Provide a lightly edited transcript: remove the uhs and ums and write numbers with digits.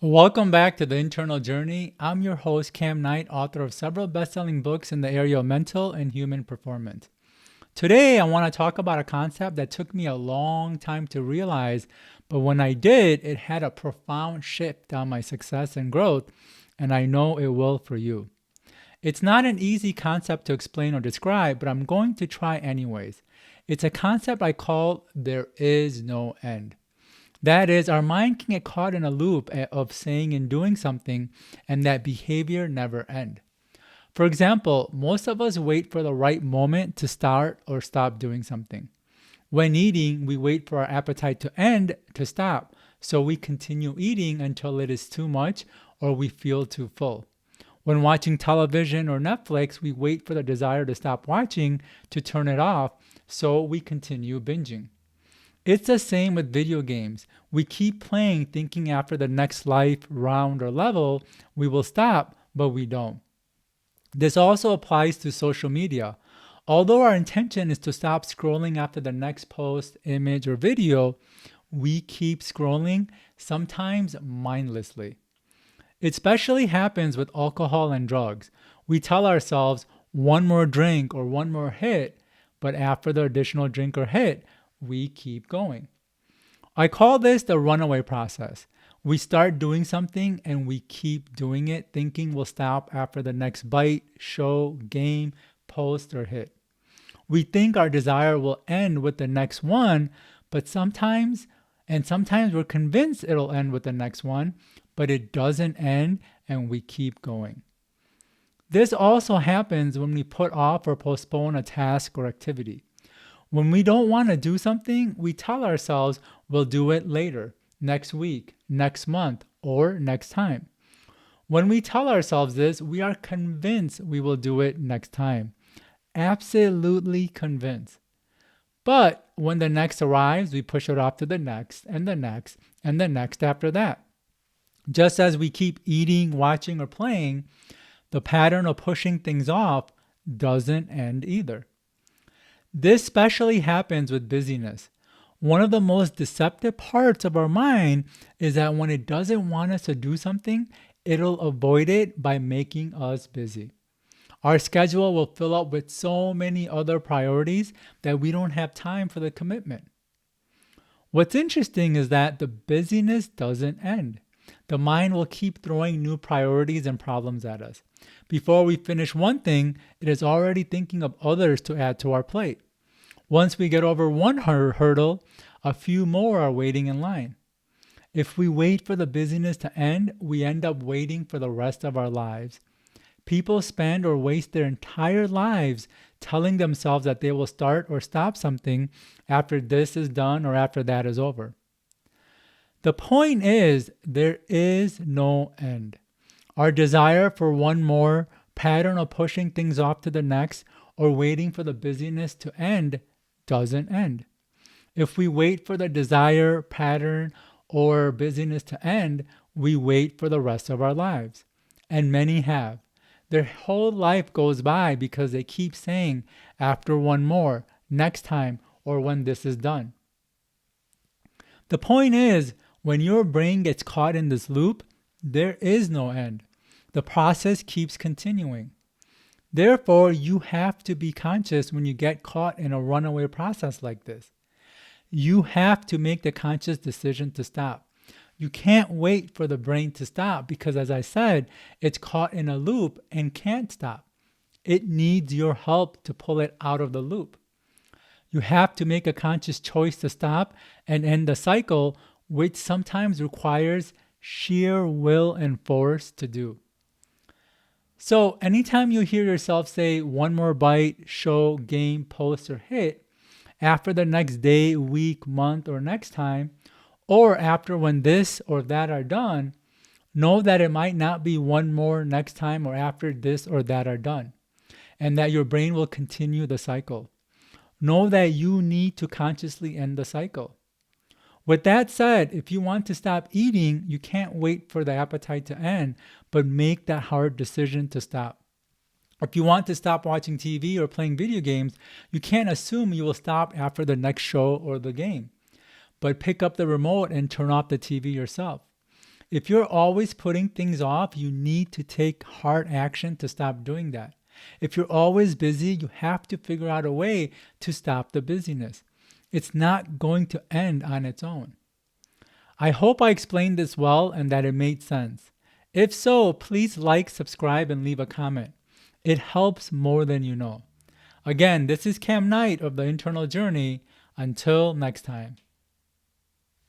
Welcome back to The Internal Journey. I'm your host, Cam Knight, author of several best-selling books in the area of mental and human performance. Today, I want to talk about a concept that took me a long time to realize, but when I did, it had a profound shift on my success and growth, and I know it will for you. It's not an easy concept to explain or describe, but I'm going to try anyways. It's a concept I call there is no end. That is, our mind can get caught in a loop of saying and doing something, and that behavior never ends. For example, most of us wait for the right moment to start or stop doing something. When eating, we wait for our appetite to end to stop, so we continue eating until it is too much or we feel too full. When watching television or Netflix, we wait for the desire to stop watching to turn it off, so we continue binging. It's the same with video games. We keep playing thinking after the next life, round, or level, we will stop, but we don't. This also applies to social media. Although our intention is to stop scrolling after the next post, image, or video, we keep scrolling, sometimes mindlessly. It especially happens with alcohol and drugs. We tell ourselves one more drink or one more hit, but after the additional drink or hit, we keep going. I call this the runaway process. We start doing something and we keep doing it, thinking we'll stop after the next bite, show, game, post, or hit. We think our desire will end with the next one, but sometimes we're convinced it'll end with the next one, but it doesn't end and we keep going. This also happens when we put off or postpone a task or activity. When we don't want to do something, we tell ourselves we'll do it later, next week, next month, or next time. When we tell ourselves this, we are convinced we will do it next time. Absolutely convinced. But when the next arrives, we push it off to the next, and the next, and the next after that. Just as we keep eating, watching, or playing, the pattern of pushing things off doesn't end either. This especially happens with busyness. One of the most deceptive parts of our mind is that when it doesn't want us to do something, it'll avoid it by making us busy. Our schedule will fill up with so many other priorities that we don't have time for the commitment. What's interesting is that the busyness doesn't end. The mind will keep throwing new priorities and problems at us. Before we finish one thing, it is already thinking of others to add to our plate. Once we get over one hurdle, a few more are waiting in line. If we wait for the busyness to end, we end up waiting for the rest of our lives. People spend or waste their entire lives telling themselves that they will start or stop something after this is done or after that is over. The point is, there is no end. Our desire for one more pattern of pushing things off to the next or waiting for the busyness to end doesn't end. If we wait for the desire, pattern, or busyness to end, we wait for the rest of our lives. And many have. Their whole life goes by because they keep saying, after one more, next time, or when this is done. The point is, when your brain gets caught in this loop, there is no end. The process keeps continuing. Therefore, you have to be conscious when you get caught in a runaway process like this. You have to make the conscious decision to stop. You can't wait for the brain to stop because, as I said, it's caught in a loop and can't stop. It needs your help to pull it out of the loop. You have to make a conscious choice to stop and end the cycle, which sometimes requires sheer will and force to do. So anytime you hear yourself say one more bite, show, game, post, or hit, after the next day, week, month, or next time, or after when this or that are done, know that it might not be one more next time or after this or that are done, and that your brain will continue the cycle. Know that you need to consciously end the cycle. With that said, if you want to stop eating, you can't wait for the appetite to end, but make that hard decision to stop. If you want to stop watching TV or playing video games, you can't assume you will stop after the next show or the game, but pick up the remote and turn off the TV yourself. If you're always putting things off, you need to take hard action to stop doing that. If you're always busy, you have to figure out a way to stop the busyness. It's not going to end on its own. I hope I explained this well and that it made sense. If so, please like, subscribe, and leave a comment. It helps more than you know. Again, this is Cam Knight of The Internal Journey. Until next time.